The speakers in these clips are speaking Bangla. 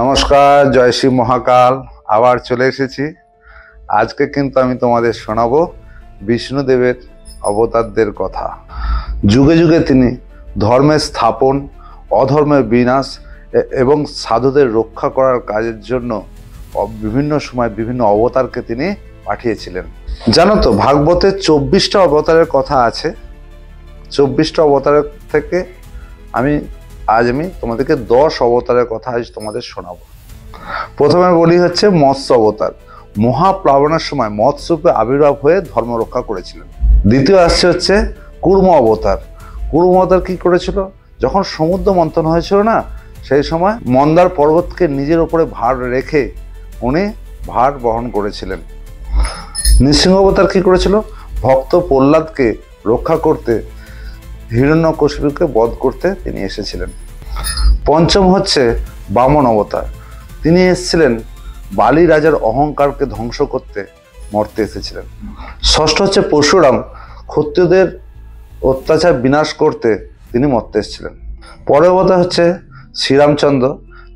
নমস্কার, জয় শ্রী মহাকাল। আবার চলে এসেছি। আজকে কিন্তু আমি তোমাদের শোনাবো বিষ্ণুদেবের অবতারদের কথা। যুগে যুগে তিনি ধর্মের স্থাপন, অধর্মের বিনাশ এবং সাধুদের রক্ষা করার কাজের জন্য বিভিন্ন সময় বিভিন্ন অবতারকে তিনি পাঠিয়েছিলেন। জানো তো, ভাগবতে 24টা অবতারের কথা আছে। 24টা অবতারের থেকে আমি তোমাদেরকে 10 অবতারের কথা আজ তোমাদের শোনাবো। প্রথমে বলি হচ্ছে মৎস্য অবতার। মহাপ্লাবনের সময় মৎস্যরূপে আবির্ভাব হয়ে ধর্ম রক্ষা করেছিলেন। দ্বিতীয় আসছে হচ্ছে কুর্ম অবতার। কুর্ম অবতার কি করেছিল? যখন সমুদ্র মন্থন হয়েছিল না, সেই সময় মন্দার পর্বতকে নিজের উপরে ভার রেখে উনি ভার বহন করেছিলেন। নৃসিংহ অবতার কি করেছিল? ভক্ত প্রহ্লাদকে রক্ষা করতে, হিরণ্যকশিপুকে বধ করতে তিনি এসেছিলেন। পঞ্চম হচ্ছে বামন অবতার। তিনি এসেছিলেন বালি রাজার অহংকারকে ধ্বংস করতে, মর্তে এসেছিলেন। ষষ্ঠ হচ্ছে পরশুরাম। ক্ষত্রিয়দের অত্যাচার বিনাশ করতে তিনি মর্তে এসেছিলেন। পরের অবতার হচ্ছে শ্রীরামচন্দ্র,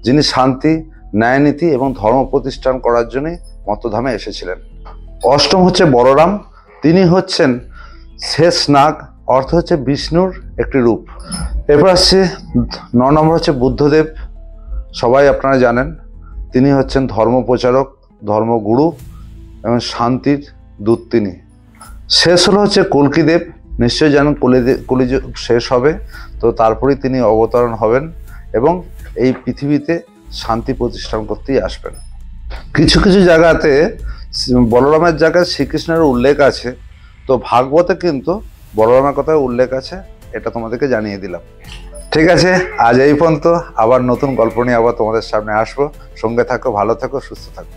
যিনি শান্তি, ন্যায়নীতি এবং ধর্ম প্রতিষ্ঠান করার জন্য মর্তধামে এসেছিলেন। অষ্টম হচ্ছে বলরাম। তিনি হচ্ছেন শেষ নাগ, অর্থ হচ্ছে বিষ্ণুর একটি রূপ। এরপর আসছে 9 নম্বর হচ্ছে বুদ্ধদেব। সবাই আপনারা জানেন, তিনি হচ্ছেন ধর্মপ্রচারক, ধর্মগুরু এবং শান্তির দূত তিনি। শেষ হলো হচ্ছে কল্কিদেব। নিশ্চয়ই জানেন কলিযুগ শেষ হবে, তো তারপরেই তিনি অবতরণ হবেন এবং এই পৃথিবীতে শান্তি প্রতিষ্ঠান করতেই আসবেন। কিছু কিছু জায়গাতে বলরামের জায়গায় শ্রীকৃষ্ণের উল্লেখ আছে, তো ভাগবতে কিন্তু বলরামের কথা উল্লেখ আছে। এটা তোমাদেরকে জানিয়ে দিলাম। ঠিক আছে, আজ এই পর্যন্ত। আবার নতুন গল্প নিয়ে আবার তোমাদের সামনে আসবো। সঙ্গে থাকো, ভালো থাকো, সুস্থ থাকো।